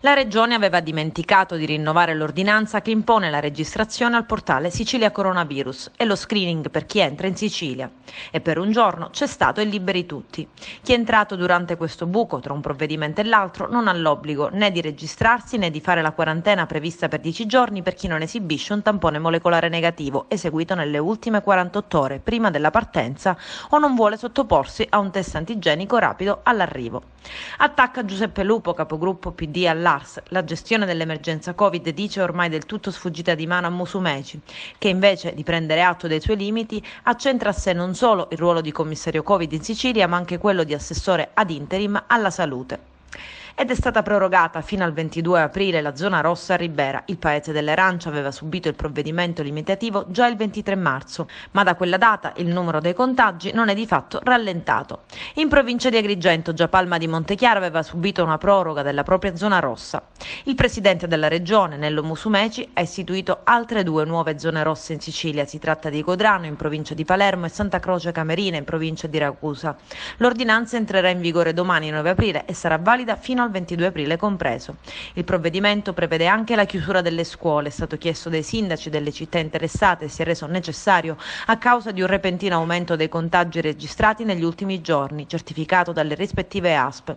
La Regione aveva dimenticato di rinnovare l'ordinanza che impone la registrazione al portale Sicilia Coronavirus e lo screening per chi entra in Sicilia. E per un giorno c'è stato il liberi tutti. Chi è entrato durante questo buco tra un provvedimento e l'altro non ha l'obbligo né di registrarsi né di fare la quarantena prevista per 10 giorni per chi non esibisce un tampone molecolare negativo eseguito nelle ultime 48 ore prima della partenza o non vuole sottoporsi a un test antigenico rapido all'arrivo. Attacca Giuseppe Lupo, capogruppo PD all'Ars. La gestione dell'emergenza Covid dice ormai del tutto sfuggita di mano a Musumeci, che invece di prendere atto dei suoi limiti accentra a sé non solo il ruolo di commissario Covid in Sicilia, ma anche quello di assessore ad interim alla salute. Ed è stata prorogata fino al 22 aprile la zona rossa a Ribera. Il paese delle arance aveva subito il provvedimento limitativo già il 23 marzo, ma da quella data il numero dei contagi non è di fatto rallentato. In provincia di Agrigento, già Palma di Montechiaro aveva subito una proroga della propria zona rossa. Il presidente della regione, Nello Musumeci, ha istituito altre 2 nuove zone rosse in Sicilia. Si tratta di Codrano, in provincia di Palermo, e Santa Croce Camerina, in provincia di Ragusa. L'ordinanza entrerà in vigore domani 9 aprile e sarà valida fino al 22 aprile compreso. Il provvedimento prevede anche la chiusura delle scuole. È stato chiesto dai sindaci delle città interessate e si è reso necessario a causa di un repentino aumento dei contagi registrati negli ultimi giorni, certificato dalle rispettive ASP.